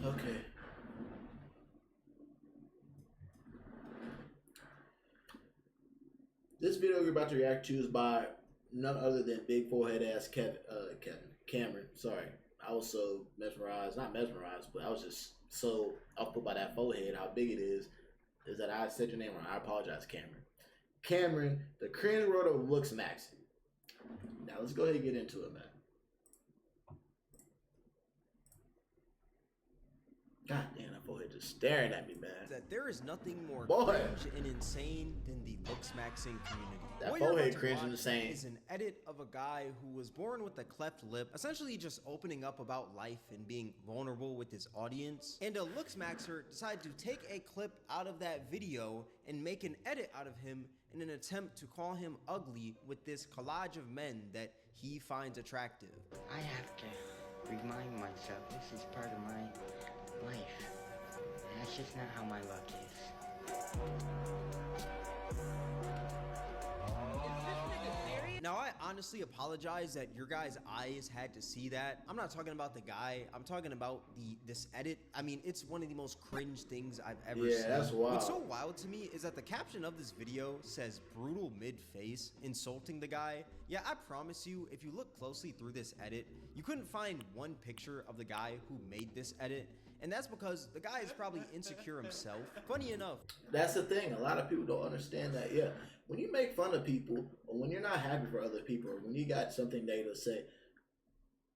Okay. This video we're about to react to is by none other than big forehead ass Cameron. Sorry. I was so mesmerized, not mesmerized, but I was just so up by that forehead, how big it is that I said your name wrong. I apologize, Cameron. Cameron, the cringe world of Looks Maxxing. Now let's go ahead and get into it, man. God damn, that forehead just staring at me, man. That there is nothing more cringe and insane than the Looksmaxxing community. That what forehead cringe and insane is an edit of a guy who was born with a cleft lip, essentially just opening up about life and being vulnerable with his audience. And a Looksmaxxer decided to take a clip out of that video and make an edit out of him in an attempt to call him ugly with this collage of men that he finds attractive. I have to remind myself this is part of my life. And that's just not how my luck is. Now, I honestly apologize that your guys' eyes had to see that. I'm not talking about the guy. I'm talking about this edit. I mean, it's one of the most cringe things I've ever seen. Yeah, that's wild. What's so wild to me is that the caption of this video says brutal mid-face, insulting the guy. Yeah, I promise you, if you look closely through this edit, you couldn't find one picture of the guy who made this edit. And that's because the guy is probably insecure himself. Funny enough. That's the thing. A lot of people don't understand that. Yeah, when you make fun of people, or when you're not happy for other people, or when you got something negative to say,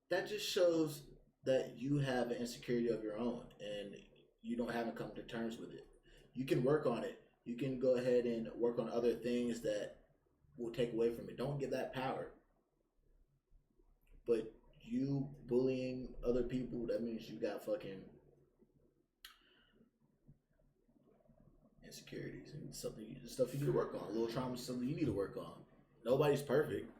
that just shows that you have an insecurity of your own, and you haven't come to terms with it. You can work on it. You can go ahead and work on other things that will take away from it. Don't give that power. But you bullying other people, that means you got fucking insecurities and stuff you need to work on. A little trauma is something you need to work on. Nobody's perfect.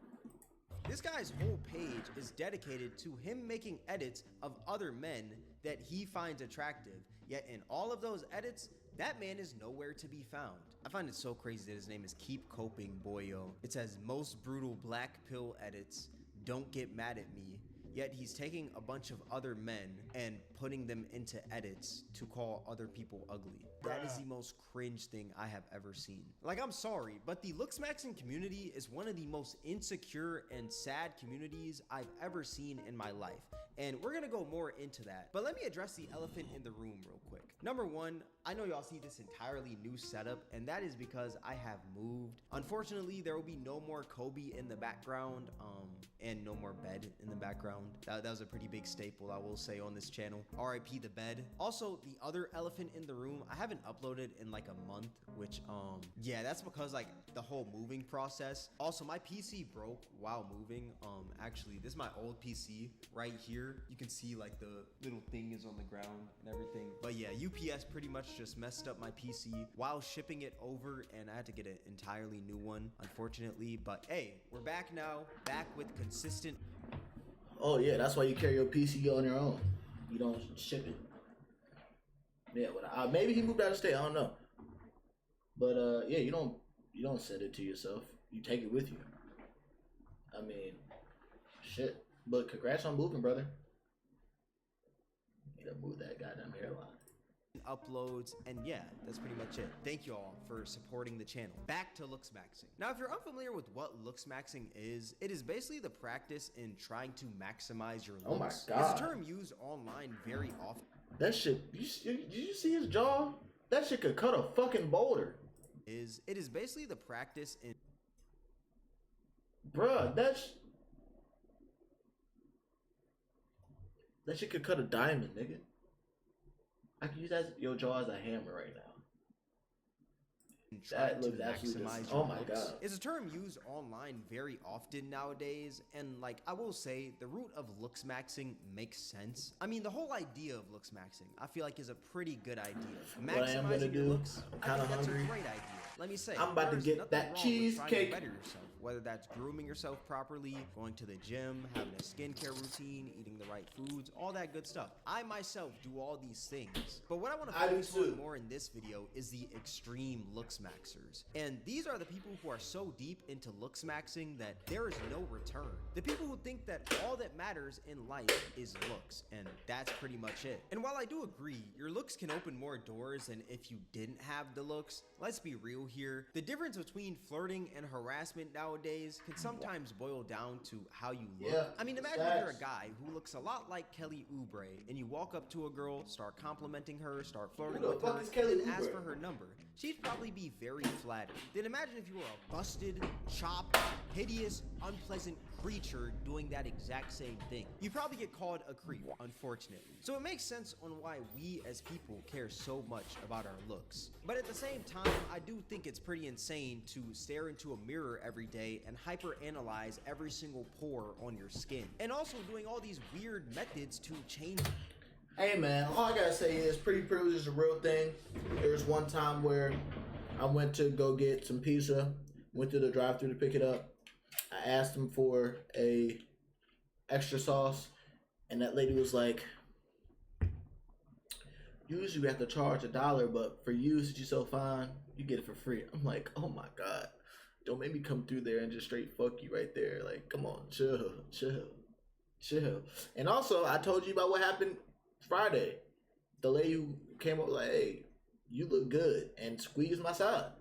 This guy's whole page is dedicated to him making edits of other men that he finds attractive. Yet in all of those edits, that man is nowhere to be found. I find it so crazy that his name is Keep Coping Boyo. It says most brutal black pill edits. Don't get mad at me. Yet he's taking a bunch of other men and putting them into edits to call other people ugly. That is the most cringe thing I have ever seen. Like, I'm sorry, but the Looksmaxxing community is one of the most insecure and sad communities I've ever seen in my life. And we're gonna go more into that. But let me address the elephant in the room real quick. Number one, I know y'all see this entirely new setup, and that is because I have moved. Unfortunately, there will be no more Kobe in the background, and no more bed in the background. That was a pretty big staple, I will say, on this channel. RIP the bed. Also, the other elephant in the room, I haven't uploaded in like a month, which, yeah, that's because like the whole moving process. Also, my PC broke while moving. Actually, this is my old PC right here. You can see like the little thing is on the ground and everything. But yeah, UPS pretty much just messed up my PC while shipping it over, and I had to get an entirely new one, unfortunately. But hey, we're back now, back with consistent. Oh yeah, that's why you carry your PC on your own. You don't ship it. Yeah, but maybe he moved out of state. I don't know. But yeah, you don't send it to yourself. You take it with you. I mean, shit. But congrats on moving, brother. You gotta move that goddamn hairline. Uploads, and yeah, that's pretty much it. Thank you all for supporting the channel. Back to Looksmaxxing. Now, if you're unfamiliar with what Looksmaxxing is, it is basically the practice in trying to maximize your looks. Oh my god. It's a term used online very often. That shit, did you see his jaw? That shit could cut a fucking boulder. It is basically the practice in... Bruh, that shit could cut a diamond, nigga. I can use your jaw as a hammer right now. That looks absolutely. Oh my god. It's a term used online very often nowadays, and like I will say, the root of Looksmaxxing makes sense. I mean, the whole idea of Looksmaxxing, I feel like, is a pretty good idea. Maximizing your looks, I'm kind of hungry. That's a great idea. Let me say, I'm about to there's get nothing that wrong with trying to cheesecake. better yourself, whether that's grooming yourself properly, going to the gym, having a skincare routine, eating the right foods, all that good stuff. I myself do all these things. But what I want to focus on more in this video is the extreme looks maxers. And these are the people who are so deep into looks maxing that there is no return. The people who think that all that matters in life is looks, and that's pretty much it. And while I do agree, your looks can open more doors than if you didn't have the looks, let's be real here. The difference between flirting and harassment nowadays can sometimes boil down to how you look. Yeah, I mean, imagine if you're a guy who looks a lot like Kelly Oubre, and you walk up to a girl, start complimenting her, start flirting with her, and ask for her number. She'd probably be very flattered. Then imagine if you were a busted, chopped, hideous, unpleasant creature doing that exact same thing. You'd probably get called a creep, unfortunately. So it makes sense on why we as people care so much about our looks. But at the same time, I do think it's pretty insane to stare into a mirror every day and hyper-analyze every single pore on your skin. And also doing all these weird methods to change it. Hey man, all I gotta say is pretty privilege is a real thing. There was one time where I went to go get some pizza, went to the drive-thru to pick it up. I asked him for a extra sauce, and that lady was like, usually we have to charge $1, but for you, since you're so fine, you get it for free. I'm like, oh my God, don't make me come through there and just straight fuck you right there. Like, come on, chill. And also, I told you about what happened Friday. The lady who came up was like, hey, you look good, and squeezed my side.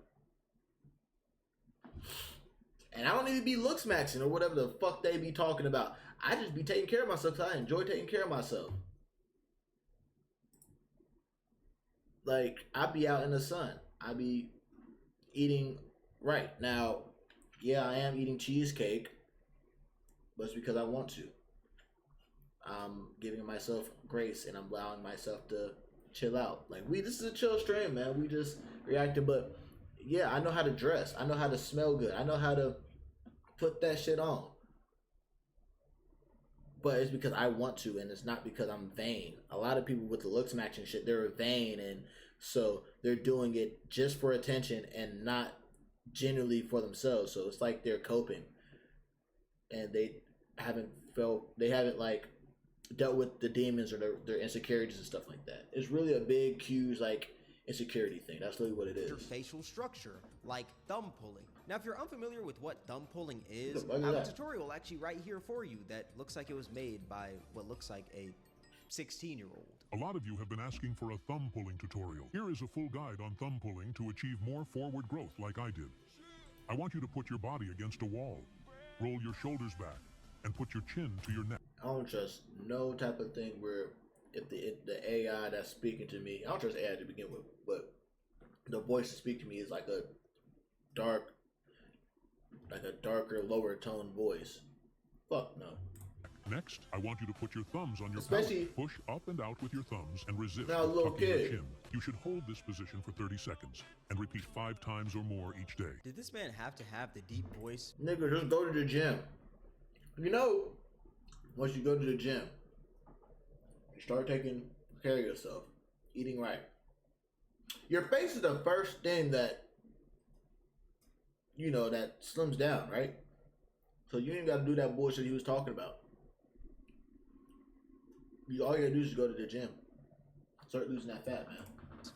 And I don't need to be looks maxing or whatever the fuck they be talking about. I just be taking care of myself because I enjoy taking care of myself. Like, I be out in the sun. I be eating right. Now, yeah, I am eating cheesecake, but it's because I want to. I'm giving myself grace and I'm allowing myself to chill out. Like, this is a chill stream, man. We just reacted, but yeah, I know how to dress. I know how to smell good. I know how to put that shit on. But it's because I want to, and it's not because I'm vain. A lot of people with the looks matching shit, they're vain, and so they're doing it just for attention and not genuinely for themselves. So it's like they're coping, and they haven't like dealt with the demons or their insecurities and stuff like that. It's really a big, huge, like, insecurity thing. That's really what it is. Your facial structure, like thumb pulling. Now, if you're unfamiliar with what thumb pulling is, I have a tutorial actually right here for you that looks like it was made by what looks like a 16-year-old. A lot of you have been asking for a thumb pulling tutorial. Here is a full guide on thumb pulling to achieve more forward growth like I did. I want you to put your body against a wall, roll your shoulders back, and put your chin to your neck. I don't trust no type of thing where if the AI that's speaking to me, I don't trust AI to begin with, but the voice to speak to me is like a darker, lower tone voice. Fuck no. Next, I want you to put your thumbs on your Especially palate. Push up and out with your thumbs and resist now, little tucking your kid. chin. You should hold this position for 30 seconds and repeat 5 times or more each day. Did this man have to have the deep voice? Nigga, just go to the gym. You know, once you go to the gym, you start taking care of yourself, eating right. Your face is the first thing that, you know, that slims down, right? So you ain't got to do that bullshit he was talking about. All you got to do is just go to the gym. Start losing that fat, man.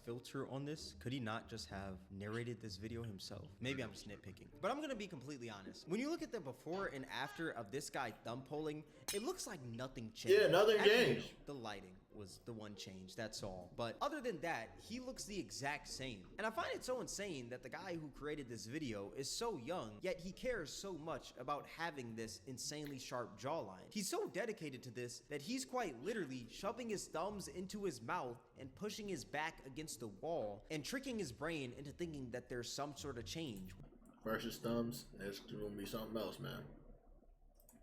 Filter on this, could he not just have narrated this video himself? Maybe I'm just nitpicking, but I'm gonna be completely honest. When you look at the before and after of this guy thumb pulling, it looks like nothing changed. Yeah, nothing changed. The lighting was the one change, that's all. But other than that, he looks the exact same. And I find it so insane that the guy who created this video is so young, yet he cares so much about having this insanely sharp jawline. He's so dedicated to this that he's quite literally shoving his thumbs into his mouth and pushing his back against the wall and tricking his brain into thinking that there's some sort of change. Versus thumbs, there's gonna be something else, man.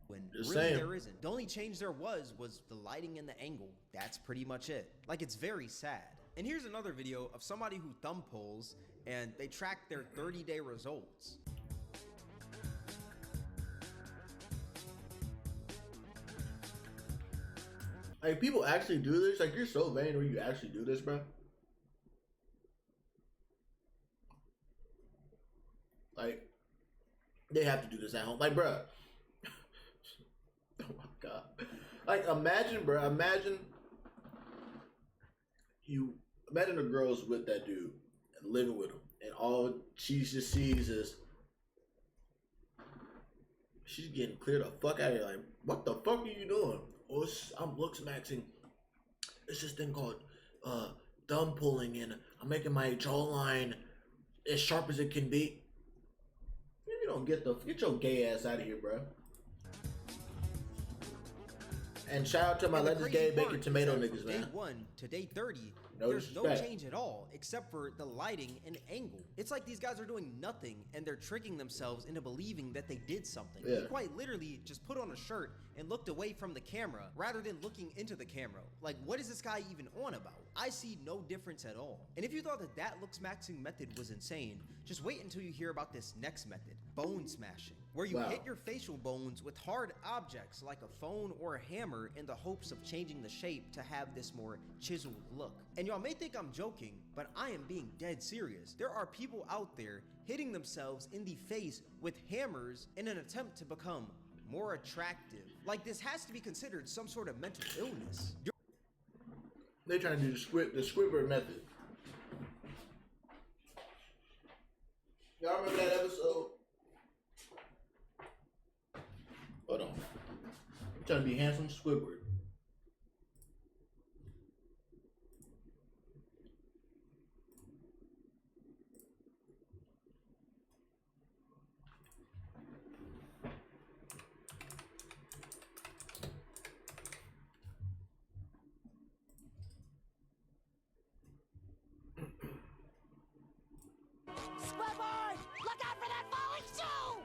When Just really saying. there isn't. The only change there was the lighting and the angle. That's pretty much it. Like, it's very sad. And here's another video of somebody who thumb pulls and they track their 30-day results. Like, people actually do this? Like, you're so vain when you actually do this, bro. Like, they have to do this at home. Like, bruh. Oh my God. Like, imagine, bruh. Imagine a girl's with that dude and living with him, and all she just sees is she's getting cleared the fuck out of here. Like, what the fuck are you doing? Oh, I'm Looks Maxxing. It's this thing called thumb pulling, and I'm making my jawline as sharp as it can be. You don't get your gay ass out of here, bro. And shout out to my Let's Gay Bacon Tomato niggas, man. Day 1 to day 30, No there's no respect. change at all, except for the lighting and angle. It's like these guys are doing nothing, and they're tricking themselves into believing that they did something. Yeah. They quite literally just put on a shirt and looked away from the camera, rather than looking into the camera. Like, what is this guy even on about? I see no difference at all. And if you thought that Looks Maxxing method was insane, just wait until you hear about this next method, bone smashing, where you hit your facial bones with hard objects like a phone or a hammer in the hopes of changing the shape to have this more chiseled look. And y'all may think I'm joking, but I am being dead serious. There are people out there hitting themselves in the face with hammers in an attempt to become more attractive. Like, this has to be considered some sort of mental illness. They trying to do the Squidward method. Y'all remember that episode? Hold on. I'm trying to be handsome Squidward. Squidward! Look out for that falling shoe!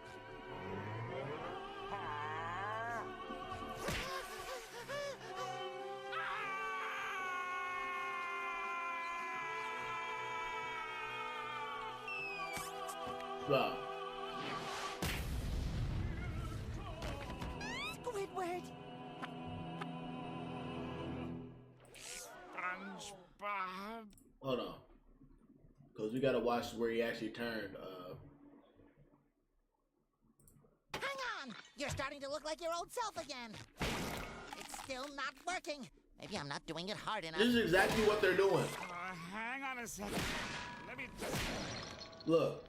Wow. Squidward! SpongeBob. Hold on. Because we got to watch where he actually turned. Hang on! You're starting to look like your old self again. It's still not working. Maybe I'm not doing it hard enough. This is exactly what they're doing. Hang on a second. Let me just. Look.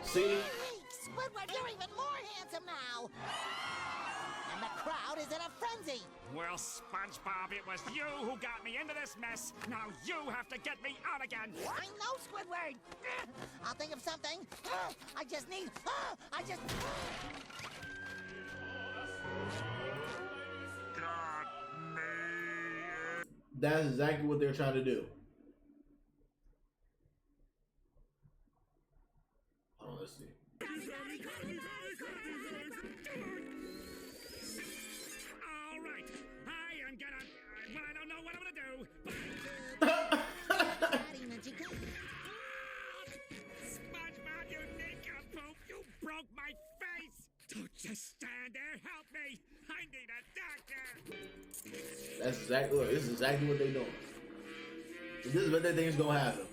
See? Hey, Squidward, you're even more handsome now! And the crowd is in a frenzy! Well, SpongeBob, it was you who got me into this mess. Now you have to get me out again. I know, Squidward! I'll think of something. I just need... Got me. That's exactly what they're trying to do. Hold on, let's see. All right. I am gonna. Well, I don't know what I'm gonna do. Daddy, Nykel. SpongeBob, you nincompoop! You broke my face! Don't just stand there. Help me! I need a doctor. That's exactly what. This is exactly what they're doing. This is what they think is gonna happen.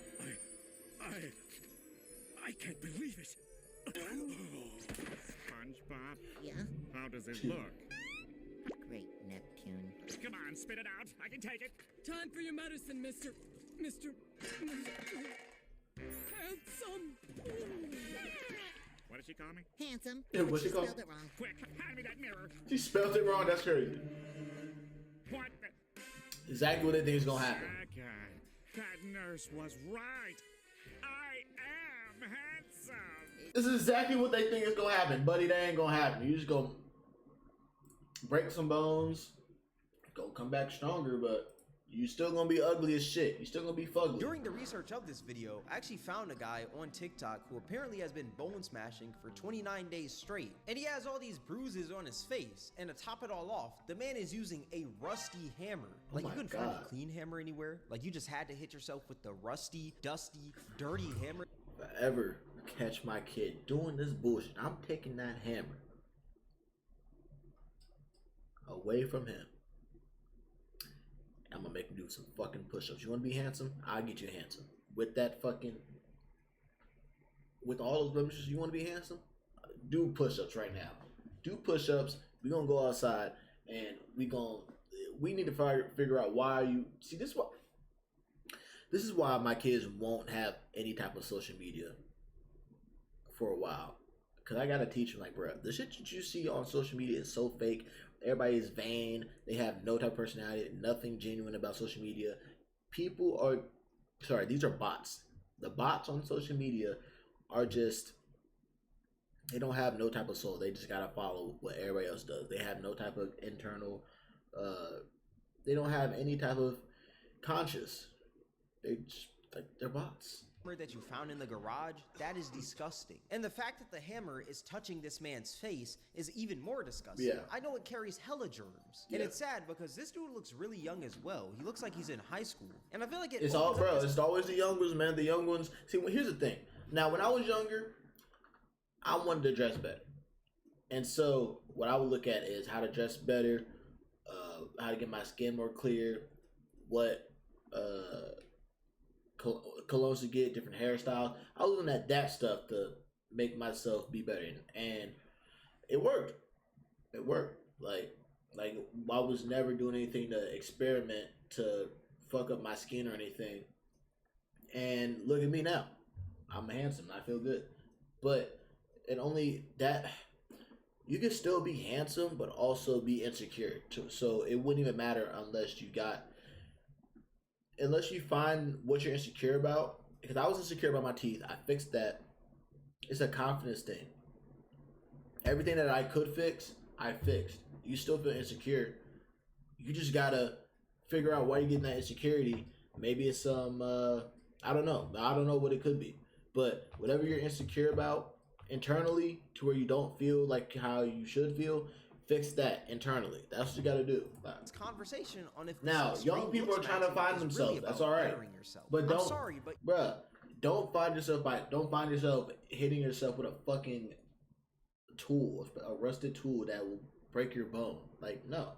I can't believe it. SpongeBob, Yeah? how does it look? Great, Neptune. Come on, spit it out. I can take it. Time for your medicine, Mr. Handsome. What did she call me? Handsome. Yeah, what's She it called? spelled it wrong. Quick, hand me that mirror. She spelled it wrong. That's crazy. What the? Exactly what they think is gonna happen. That nurse was right. I am handsome. This is exactly what they think is gonna happen, buddy. That ain't gonna happen. You just gonna break some bones, go come back stronger, but you still gonna be ugly as shit. You still gonna be fugly. During the research of this video, I actually found a guy on TikTok who apparently has been bone smashing for 29 days straight. And he has all these bruises on his face. And to top it all off, the man is using a rusty hammer. Like, you my couldn't find God. a clean hammer anywhere. Like, you just had to hit yourself with the rusty, dusty, dirty hammer. If I ever catch my kid doing this bullshit, I'm taking that hammer away from him. I'm gonna make him do some fucking push-ups. You wanna be handsome? I'll get you handsome. With that fucking with all those blemishes, you want to be handsome? Do push-ups right now. Do push-ups. We're gonna go outside and we need to figure out why you see this. This is why my kids won't have any type of social media for a while. Cause I gotta teach them, like, bro, the shit that you see on social media is so fake. Everybody is vain. They have no type of personality. Nothing genuine about social media. These are bots. The bots on social media are just, they don't have no type of soul. They just gotta follow what everybody else does. They have no type of internal, they don't have any type of conscious. They just, like, they're bots. That you found in the garage, that is disgusting. And the fact that the hammer is touching this man's face is even more disgusting. Yeah. I know it carries hella germs. And it's sad because this dude looks really young as well. He looks like he's in high school. And I feel like it's always the young ones, man. The young ones. See, here's the thing. Now, when I was younger, I wanted to dress better. And so what I would look at is how to dress better, how to get my skin more clear, what colognes to get, different hairstyles. I was looking at that stuff to make myself be better, and it worked. It worked. Like I was never doing anything to experiment to fuck up my skin or anything. And look at me now. I'm handsome. I feel good. But it only that you can still be handsome, but also be insecure too. So it wouldn't even matter unless you find what you're insecure about. Because I was insecure about my teeth. I fixed that. It's a confidence thing. Everything that I could fix, I fixed. You still feel insecure. You just gotta figure out why you're getting that insecurity. Maybe it's some, I don't know. I don't know what it could be. But whatever you're insecure about internally to where you don't feel like how you should feel, fix that internally. That's what you got to do. It's conversation on if now young people are trying to find themselves. Really, that's all right. But don't, bruh, don't find yourself hitting yourself with a fucking tool, a rusted tool that will break your bone. Like, no.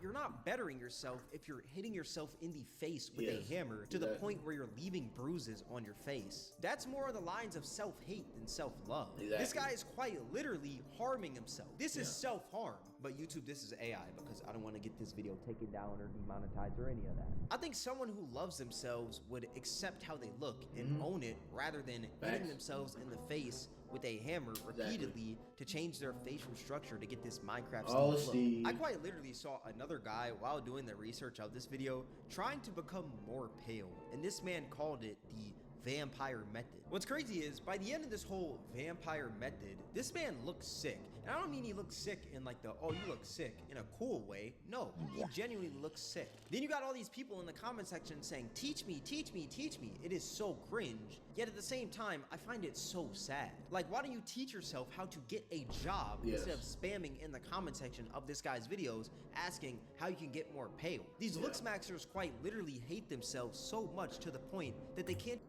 You're not bettering yourself if you're hitting yourself in the face with a hammer to the point where you're leaving bruises on your face. That's more on the lines of self-hate than self-love. Exactly. This guy is quite literally harming himself. This is self-harm. But YouTube, this is AI because I don't want to get this video taken down or demonetized or any of that. I think someone who loves themselves would accept how they look and own it rather than hitting themselves in the face with a hammer repeatedly to change their facial structure to get this Minecraft look. I quite literally saw another guy while doing the research of this video trying to become more pale, and this man called it the vampire method. What's crazy is by the end of this whole vampire method, this man looks sick. And I don't mean he looks sick in like the, oh, you look sick in a cool way. No, he genuinely looks sick. Then you got all these people in the comment section saying, teach me, teach me, teach me. It is so cringe. Yet at the same time, I find it so sad. Like, why don't you teach yourself how to get a job instead of spamming in the comment section of this guy's videos asking how you can get more pale? These Looks Maxxers quite literally hate themselves so much to the point that they can't.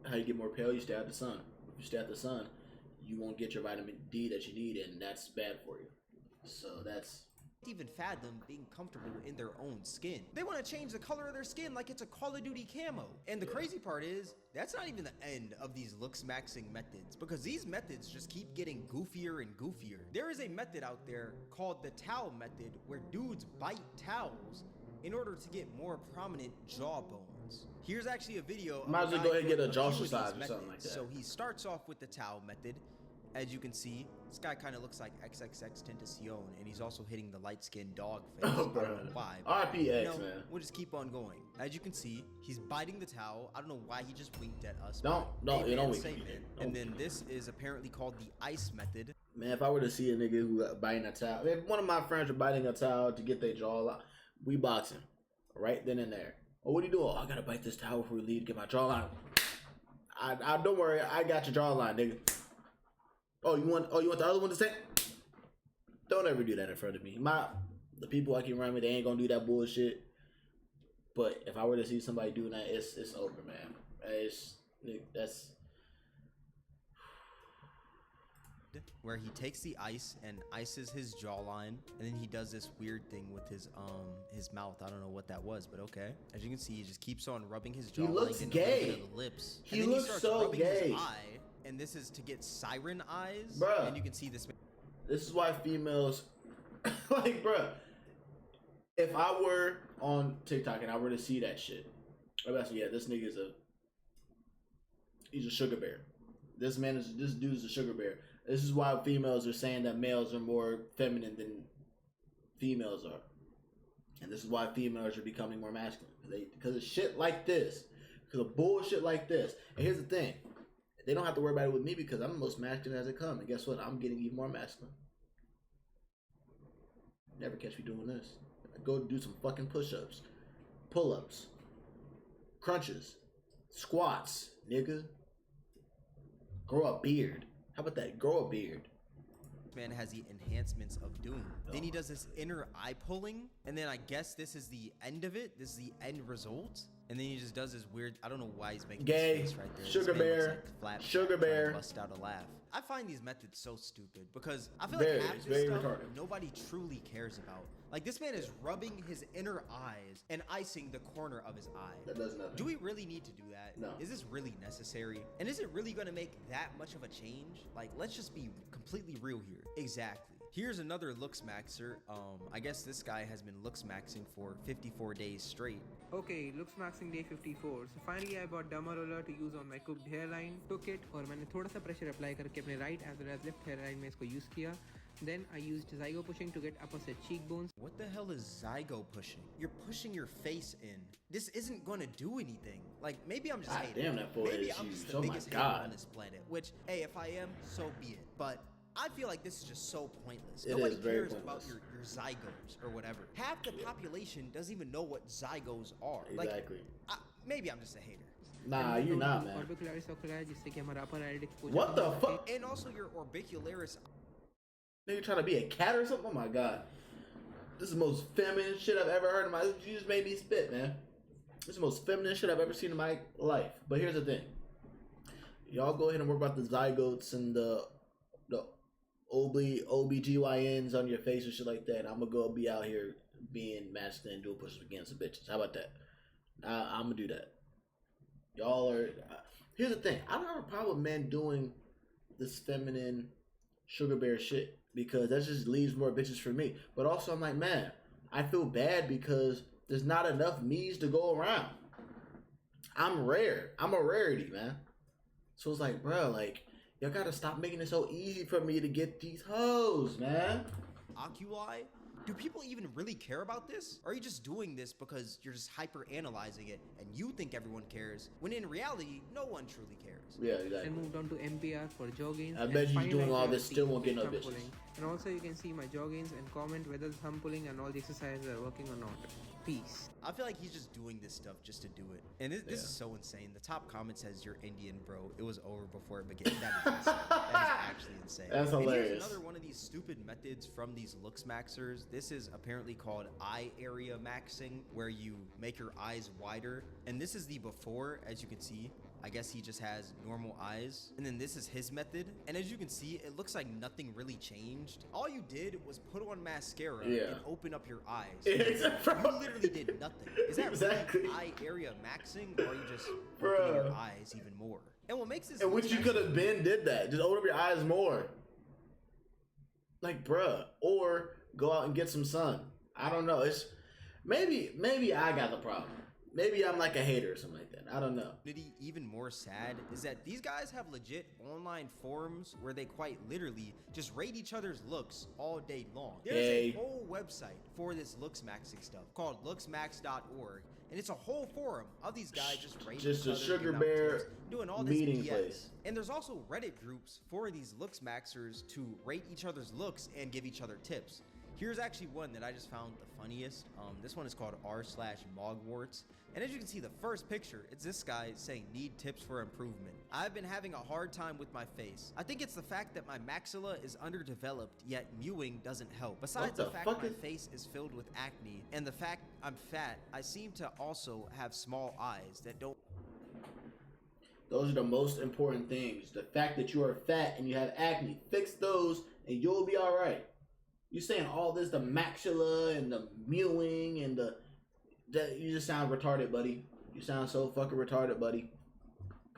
How you get more pale? You stay out the sun. If you stay out the sun, you won't get your vitamin D that you need, and that's bad for you. So that's even fathom being comfortable in their own skin. They want to change the color of their skin like it's a Call of Duty camo. And the crazy part is, that's not even the end of these Looks Maxxing methods, because these methods just keep getting goofier and goofier. There is a method out there called the towel method where dudes bite towels in order to get more prominent jawbones. Here's actually a video. Might as well go ahead and get a jaw size or something like that. So he starts off with the towel method. As you can see, this guy kind of looks like XXX Tentacion, and he's also hitting the light-skinned dog face. Oh, bro. I don't know why. RPX, man. We'll just keep on going. As you can see, he's biting the towel. I don't know why he just winked at us. Don't wink. And then this is apparently called the ice method. Man, if I were to see a nigga who biting a towel, if one of my friends were biting a towel to get their jaw out, we box him right then and there. Oh, what are you doing? Oh, I gotta bite this towel before we leave to get my jawline. I don't worry, I got your jawline, nigga. Oh, you want the other one to say? Don't ever do that in front of me. The people I keep around me, they ain't gonna do that bullshit. But if I were to see somebody doing that, it's over, man. That's where he takes the ice and ices his jawline, and then he does this weird thing with his mouth. I don't know what that was, but okay. As you can see, he just keeps on rubbing his jawline. He looks gay. The lips. He looks so gay. His eye, and this is to get siren eyes. Bruh. And you can see this. This is why females, like, bruh, if I were on TikTok and I were to see that shit, I'd be like, yeah, this nigga's he's a sugar bear. This dude's a sugar bear. This is why females are saying that males are more feminine than females are. And this is why females are becoming more masculine. Because of shit like this. Because of bullshit like this. And here's the thing. They don't have to worry about it with me because I'm the most masculine as it comes. And guess what? I'm getting even more masculine. Never catch me doing this. I go do some fucking push-ups. Pull-ups. Crunches. Squats. Nigga. Grow a beard. How about that? Grow a beard. Man has the enhancements of Doom. Then he does this inner eye pulling, and then I guess this is the end of it. This is the end result. And then he just does this weird, I don't know why he's making Gay, this face right there. sugar This man looks bear, like Flap sugar trying to bear. Bust out a laugh. I find these methods so stupid because I feel Very, like half it's this very stuff retarded. nobody truly cares about. Like this man is rubbing his inner eyes and icing the corner of his eye. That does nothing. Do we really need to do that? No. Is this really necessary? And is it really going to make that much of a change? Like, let's just be completely real here. Exactly. Here's another Looks Maxer. I guess this guy has been Looks Maxing for 54 days straight. Okay, Looks Maxxing day 54. So finally I bought Derma roller to use on my cooked hairline. Took it और मैंने थोड़ा सा pressure apply करके अपने right as well as left hairline में इसको use किया. Then I used zygo pushing to get opposite cheekbones. What the hell is zygo pushing? You're pushing your face in. This isn't going to do anything. Like, maybe I'm just God hating. damn, that forehead Maybe is I'm huge. just the Oh my biggest hater God. on this planet. Which, hey, if I am, so be it. But I feel like this is just so pointless. It Nobody is very cares about pointless. your zygos or whatever. Half the population doesn't even know what zygos are. Exactly. Like, maybe I'm just a hater. Nah, you're not, man. Orbicularis oculi जिससे कि हमारा upper eyelid exposure What the कम हो fuck? And also your orbicularis. Nigga trying to be a cat or something? Oh my god. This is the most feminine shit I've ever heard in my life. You just made me spit, man. This is the most feminine shit I've ever seen in my life. But here's the thing. Y'all go ahead and work about the zygotes and the OBGYNs on your face and shit like that. I'm gonna go be out here being masculine and doing push-ups against the bitches. How about that? I'm gonna do that. Y'all are... here's the thing. I don't have a problem with men doing this feminine sugar bear shit because that just leaves more bitches for me. But also I'm like, man, I feel bad because there's not enough me's to go around. I'm rare. I'm a rarity, man. So it's like, bro, like, y'all gotta stop making it so easy for me to get these hoes, man. Oculi? Do people even really care about this? Or are you just doing this because you're just hyper analyzing it and you think everyone cares when in reality no one truly cares? Yeah, exactly. and moved on to MPR for jaw gains. I and bet you finally doing I all tried this still won't get no thumb bitches. pulling. And also you can see my jaw gains and comment whether the thumb pulling and all the exercises are working or not. Peace. I feel like he's just doing this stuff just to do it. And this is so insane. The top comment says, "You're Indian, bro. It was over before it began." That is insane. That is actually insane. That's and hilarious. here's another one of these stupid methods from these Looks Maxers. This is apparently called eye area maxing, where you make your eyes wider. And this is the before, as you can see. I guess he just has normal eyes. And then this is his method. And as you can see, it looks like nothing really changed. All you did was put on mascara and open up your eyes. You literally did nothing. Is that Exactly. really eye area maxing, or are you just Bruh. opening your eyes even more? And what makes this And what Looks you Maxxing- could have been did that. Just open up your eyes more. Like, bruh. Or go out and get some sun. I don't know. It's maybe I got the problem. Maybe I'm like a hater or something like that. I don't know. Even more sad is that these guys have legit online forums where they quite literally just rate each other's looks all day long. There's Yay. a whole website for this Looks Maxxing stuff called looksmax.org, and it's a whole forum of these guys just rating Just each a other, sugar giving out bear tips, doing all this meeting BS. place. And there's also Reddit groups for these Looks Maxers to rate each other's looks and give each other tips. Here's actually one that I just found the funniest. This one is called r/mogwarts. And as you can see, the first picture, it's this guy saying, "Need tips for improvement. I've been having a hard time with my face. I think it's the fact that my maxilla is underdeveloped, yet mewing doesn't help. Besides the the fact fuck my is- face is filled with acne, and the fact I'm fat, I seem to also have small eyes that don't..." Those are the most important things. The fact that you are fat and you have acne. Fix those and you'll be alright. You saying all this, the maxilla and the mewing and you just sound retarded, buddy. You sound so fucking retarded, buddy.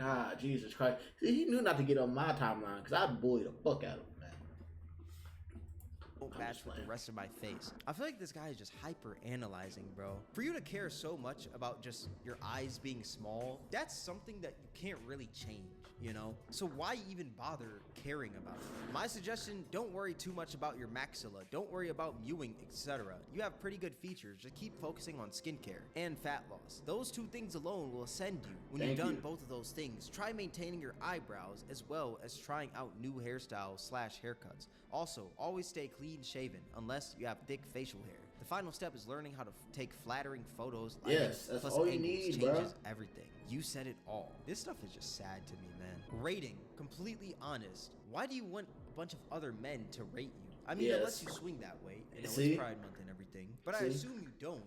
God, Jesus Christ. See, he knew not to get on my timeline because I'd bully the fuck out of him, man. Won't match with the rest of my face. I feel like this guy is just hyper analyzing, bro. For you to care so much about just your eyes being small, that's something that you can't really change, you know? So why even bother caring about it? My suggestion, don't worry too much about your maxilla. Don't worry about mewing, etc. You have pretty good features. Just keep focusing on skincare and fat loss. Those two things alone will ascend you. When you've done both of those things, try maintaining your eyebrows as well as trying out new hairstyles / haircuts. Also, always stay clean shaven unless you have thick facial hair. The final step is learning how to take flattering photos. Yes, that's all you need, bro. Changes everything. You said it all. This stuff is just sad to me, man. Rating, completely honest. Why do you want a bunch of other men to rate you? I mean, unless you swing that way. You know, it's Pride Month and everything. But I assume you don't.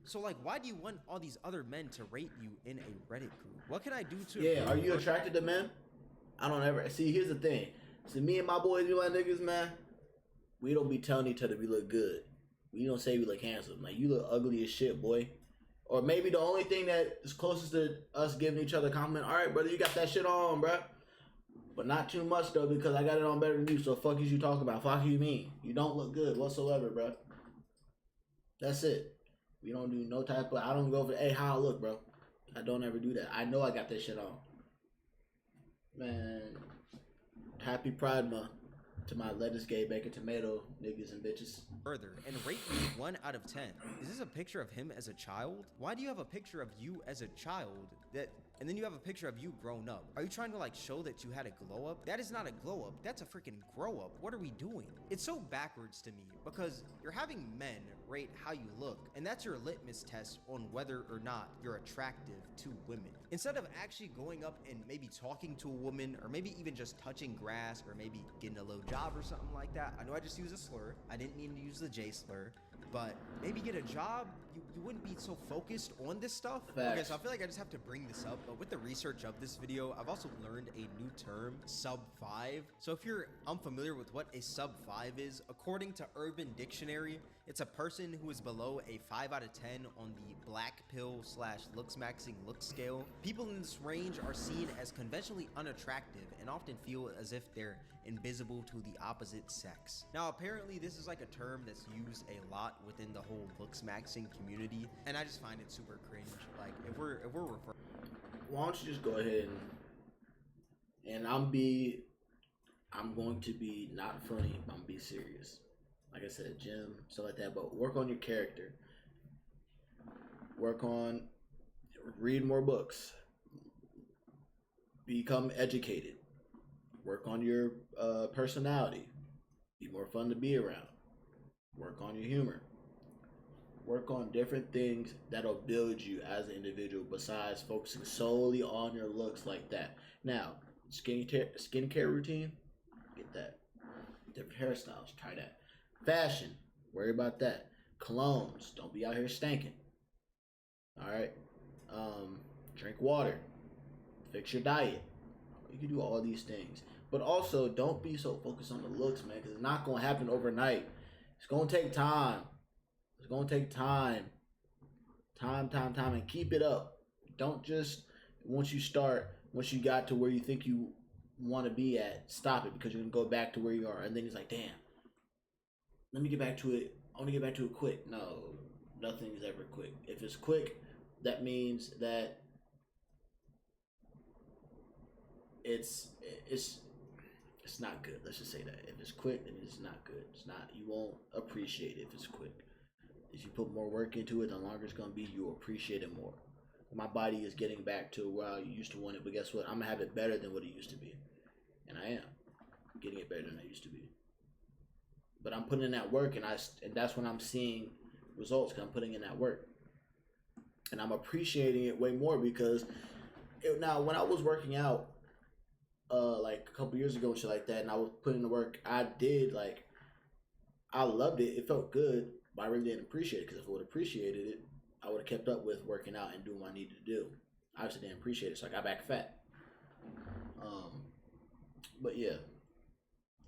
So, like, why do you want all these other men to rate you in a Reddit group? What can I do to... Yeah, are you attracted to men? I don't ever... See, here's the thing. See, me and my boys, you like niggas, man, we don't be telling each other we look good. We don't say we look handsome. Like, you look ugly as shit, boy. Or maybe the only thing that is closest to us giving each other a compliment, all right, brother, you got that shit on, bro. But not too much, though, because I got it on better than you, so fuck is you talking about? Fuck you mean? You don't look good whatsoever, bro. That's it. We don't do no type of... I don't go for, hey, how I look, bro. I don't ever do that. I know I got that shit on. Man... Happy Pride Month to my lettuce, gay, bacon, tomato niggas and bitches. Further and rate me 1 out of 10. Is this a picture of him as a child? Why do you have a picture of you as a child and then you have a picture of you grown up? Are you trying to like show that you had a glow up? That is not a glow up. That's a freaking grow up. What are we doing? It's so backwards to me because you're having men rate how you look, and that's your litmus test on whether or not you're attractive to women. Instead of actually going up and maybe talking to a woman, or maybe even just touching grass, or maybe getting a little job or something like that. I know I just used a slur. I didn't mean to use the J slur. But maybe get a job, you wouldn't be so focused on this stuff. Facts. Okay, so I feel like I just have to bring this up, but with the research of this video, I've also learned a new term, sub 5. So if you're unfamiliar with what a sub 5 is, according to Urban Dictionary, it's a person who is below a 5 out of 10 on the black pill / Looksmaxxing look scale. People in this range are seen as conventionally unattractive and often feel as if they're invisible to the opposite sex. Now, apparently this is like a term that's used a lot within the whole Looksmaxxing community, and I just find it super cringe. Like, if we're referring... Why don't you just go ahead and I'm going to be not funny, I'm gonna be serious. Like I said, gym, stuff like that, but work on your character. Read more books. Become educated. Work on your personality. Be more fun to be around. Work on your humor. Work on different things that'll build you as an individual besides focusing solely on your looks like that. Now, skincare routine, get that. Different hairstyles, try that. Fashion, worry about that. Colognes, don't be out here stanking. Alright? Drink water. Fix your diet. You can do all these things. But also, don't be so focused on the looks, man, because it's not going to happen overnight. It's going to take time. It's going to take time. Time, and keep it up. Don't just, once you got to where you think you want to be at, stop it, because you're going to go back to where you are. And then it's like, damn, let me get back to it. I want to get back to it quick. No, nothing's ever quick. If it's quick, that means that it's not good. Let's just say that. If it's quick, then it's not good. It's not. You won't appreciate it if it's quick. If you put more work into it, the longer it's gonna be, you'll appreciate it more. My body is getting back to where I used to want it, but guess what? I'm gonna have it better than what it used to be, and I am getting it better than I used to be. But I'm putting in that work, and that's when I'm seeing results. Cause I'm putting in that work, and I'm appreciating it way more because now when I was working out, like a couple years ago and shit like that, and I was putting in the work, I loved it. It felt good, but I really didn't appreciate it, because if I would have appreciated it, I would have kept up with working out and doing what I needed to do. I obviously didn't appreciate it, so I got back fat. But yeah,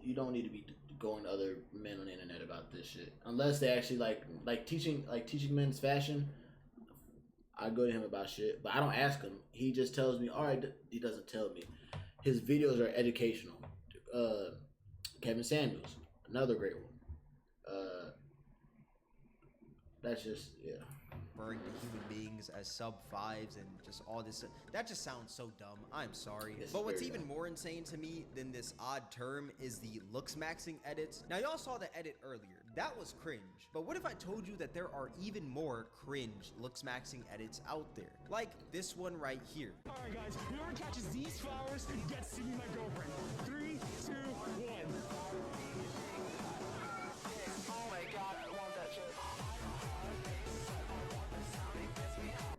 you don't need to be going to other men on the internet about this shit, unless they actually like teaching men's fashion. I go to him about shit, but I don't ask him. He just tells me. All right, he doesn't tell me. His videos are educational. Kevin Samuels, another great one. That's just Referring to human beings as sub fives and just all this. That just sounds so dumb. I'm sorry. But what's even more insane to me than this odd term is the Looksmaxxing edits. Now, y'all saw the edit earlier. That was cringe. But what if I told you that there are even more cringe Looksmaxxing edits out there? Like this one right here. All right, guys. Whoever catches these flowers gets to be my girlfriend. 3, 2, 1. Oh my God, I want that shit.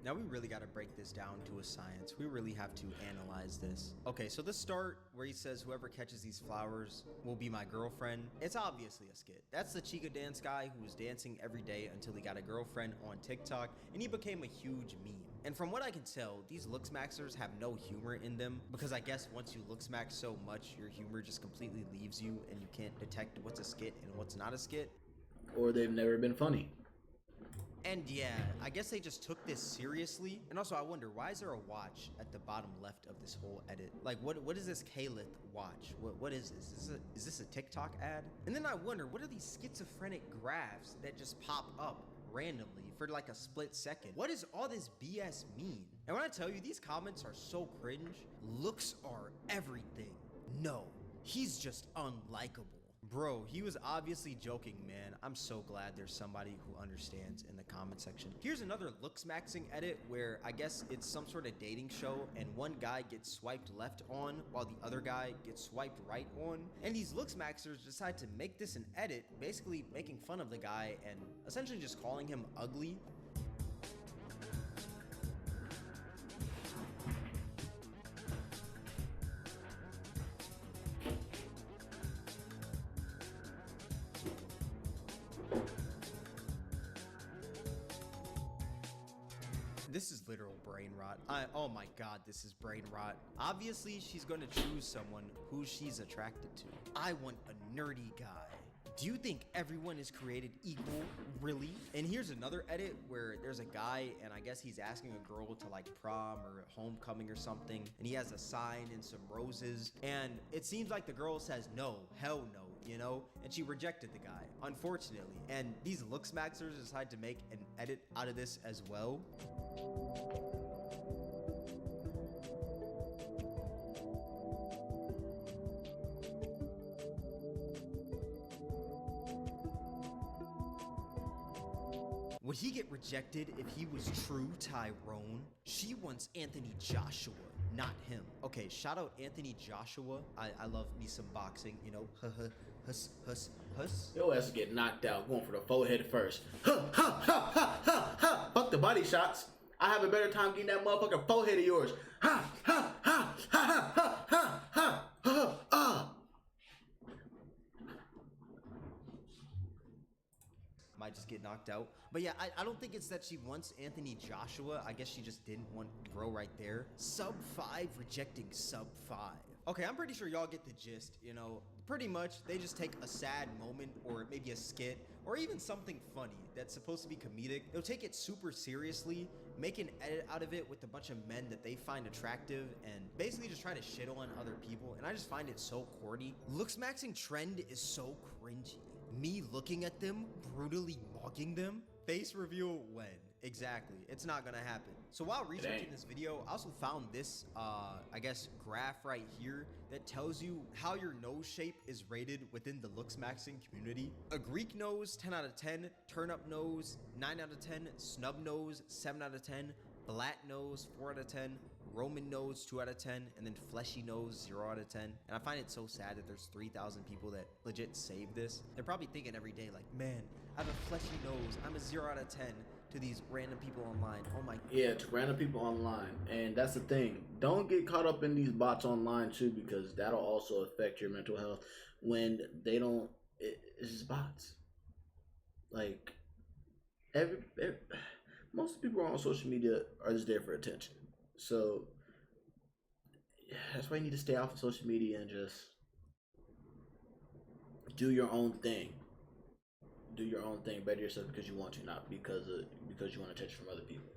Now we really got to break this down to a science. We really have to analyze this. Okay, so the start where he says whoever catches these flowers will be my girlfriend. It's obviously a skit. That's the Chica dance guy who was dancing every day until he got a girlfriend on TikTok and he became a huge meme. And from what I can tell, these Looksmaxxers have no humor in them because I guess once you Looksmaxx so much, your humor just completely leaves you and you can't detect what's a skit and what's not a skit. Or they've never been funny. And yeah, I guess they just took this seriously. And also I wonder, why is there a watch at the bottom left of this whole edit? Like what is this Caliph watch? What is this? Is this a TikTok ad? And then I wonder, what are these schizophrenic graphs that just pop up randomly for like a split second? What does all this BS mean? And when I tell you these comments are so cringe, looks are everything. No, he's just unlikable. Bro, he was obviously joking, man. I'm so glad there's somebody who understands in the comment section. Here's another Looksmaxxing edit where I guess it's some sort of dating show and one guy gets swiped left on while the other guy gets swiped right on. And these Looksmaxxers decide to make this an edit, basically making fun of the guy and essentially just calling him ugly. This is literal brain rot. Oh my God, this is brain rot. Obviously, she's going to choose someone who she's attracted to. I want a nerdy guy. Do you think everyone is created equal? Really? And here's another edit where there's a guy and I guess he's asking a girl to like prom or homecoming or something. And he has a sign and some roses. And it seems like the girl says no, hell no, you know? And she rejected the guy, unfortunately. And these Looksmaxxers decide to make an edit out of this as well. Would he get rejected if he was true Tyrone? She wants Anthony Joshua, not him. Okay, shout out Anthony Joshua. I love me some boxing, you know. Huss. Your ass is getting knocked out, going for the forehead first. Fuck the body shots. I have a better time getting that motherfucking forehead of yours. Might just get knocked out. But yeah, I don't think it's that she wants Anthony Joshua. I guess she just didn't want bro right there. Sub 5 rejecting sub 5. Okay, I'm pretty sure y'all get the gist, you know. Pretty much, they just take a sad moment or maybe a skit or even something funny that's supposed to be comedic. They'll take it super seriously, make an edit out of it with a bunch of men that they find attractive and basically just try to shit on other people. And I just find it so corny. Looksmaxxing trend is so cringy. Me looking at them, brutally mocking them. Face reveal when? Exactly. It's not gonna happen. So while researching this video, I also found this, I guess, graph right here that tells you how your nose shape is rated within the Looksmaxxing community. A Greek nose, 10 out of 10. Turn-up nose, 9 out of 10. Snub nose, 7 out of 10. Flat nose, 4 out of 10. Roman nose, 2 out of 10. And then fleshy nose, 0 out of 10. And I find it so sad that there's 3,000 people that legit save this. They're probably thinking every day like, man, I have a fleshy nose. I'm a 0 out of 10 to these random people online. Oh my. Yeah, to random people online. And that's the thing. Don't get caught up in these bots online too, because that'll also affect your mental health when they don't. It's just bots. Like, most people on social media are just there for attention. So that's why you need to stay off of social media and just do your own thing. Do your own thing, better yourself because you want to, not because you want attention from other people.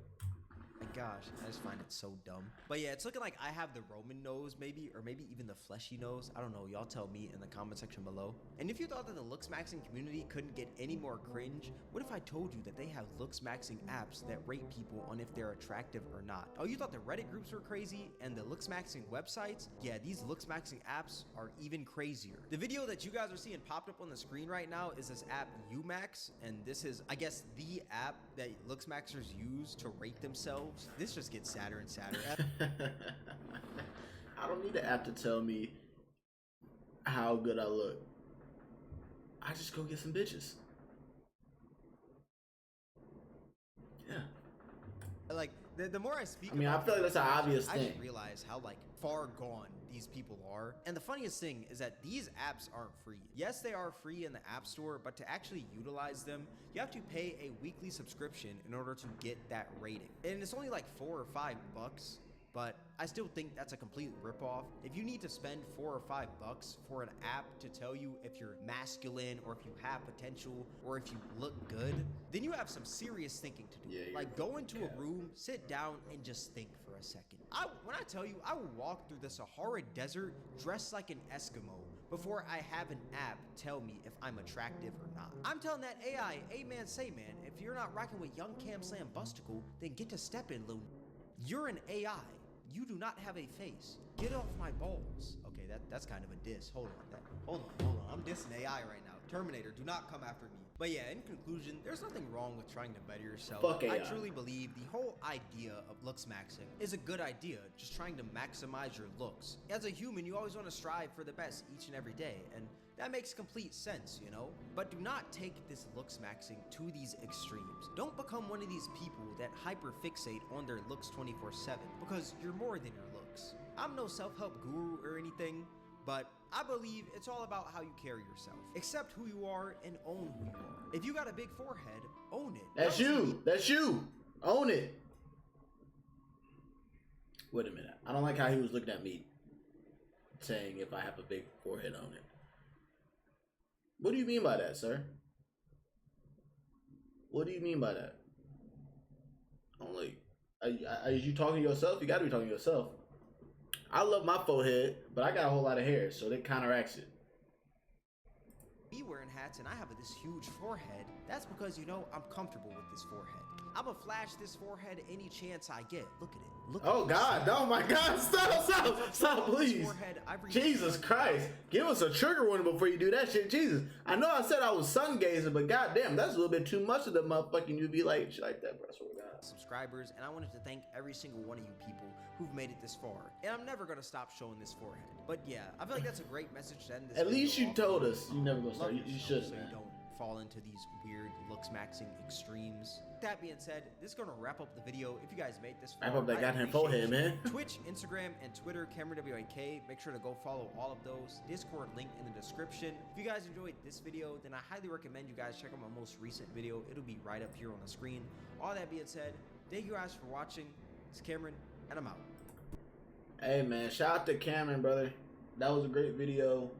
gosh, I just find it so dumb. But yeah, it's looking like I have the Roman nose maybe, or maybe even the fleshy nose. I don't know, y'all tell me in the comment section below. And if you thought that the Looksmaxxing community couldn't get any more cringe, what if I told you that they have Looksmaxxing apps that rate people on if they're attractive or not? Oh, you thought the Reddit groups were crazy and the Looksmaxxing websites? Yeah, these Looksmaxxing apps are even crazier. The video that you guys are seeing popped up on the screen right now is this app Umax, and this is, I guess, the app that Looksmaxxers use to rate themselves. This just gets sadder and sadder. I don't need the app to tell me how good I look. I just go get some bitches. Yeah. Like, the more I speak, I mean, I feel like that's an obvious I thing. just realize how like far gone these people are. And the funniest thing is that these apps aren't free. Yes, they are free in the App Store, but to actually utilize them, you have to pay a weekly subscription in order to get that rating. And it's only like $4 or $5, but I still think that's a complete ripoff. If you need to spend $4 or $5 for an app to tell you if you're masculine or if you have potential or if you look good, then you have some serious thinking to do. Yeah, like go into a room, sit down, and just think for a second. When I tell you, I will walk through the Sahara Desert dressed like an Eskimo before I have an app tell me if I'm attractive or not. I'm telling that AI, hey man, say man, if you're not rocking with Young Cam Slam Busticle, then get to stepping, Lou. You're an AI. You do not have a face. Get off my balls. Okay, that's kind of a diss. Hold on. I'm dissing AI right now. Terminator, do not come after me. But yeah, in conclusion, there's nothing wrong with trying to better yourself. Fuck AI. I truly believe the whole idea of Looksmaxxing is a good idea, just trying to maximize your looks. As a human, you always want to strive for the best each and every day, and that makes complete sense, you know? But do not take this Looksmaxxing to these extremes. Don't become one of these people that hyperfixate on their looks 24/7, because you're more than your looks. I'm no self-help guru or anything, but I believe it's all about how you carry yourself. Accept who you are and own who you are. If you got a big forehead, own it. That's you. That's you. Own it. Wait a minute. I don't like how he was looking at me saying if I have a big forehead, own it. What do you mean by that, sir? What do you mean by that? Only, are you talking to yourself? You gotta be talking to yourself. I love my forehead, but I got a whole lot of hair, so that counteracts it. Me wearing hats and I have this huge forehead, that's because, you know, I'm comfortable with this forehead. I'ma flash this forehead any chance I get. Look at it. Look Oh at God, oh my God, stop, please. Jesus Christ. Give us a trigger warning before you do that shit. Jesus. I know I said I was sun gazing, but goddamn, that's a little bit too much of the motherfucking you be like shit like that, bro. I swear to God. Subscribers, and I wanted to thank every single one of you people who've made it this far. And I'm never gonna stop showing this forehead. But yeah, I feel like that's a great message to end this At video least you off told with. us you never gonna start. You should, so man. you don't fall into these weird Looksmaxxing extremes. That being said, this is gonna wrap up the video. If you guys made this far, Wrap up that I goddamn appreciate forehead, you. man. Twitch, Instagram, and Twitter, CameronWAK. Make sure to go follow all of those. Discord link in the description. If you guys enjoyed this video, then I highly recommend you guys check out my most recent video. It'll be right up here on the screen. All that being said, thank you guys for watching. It's Cameron, and I'm out. Hey man, shout out to Cameron, brother. That was a great video.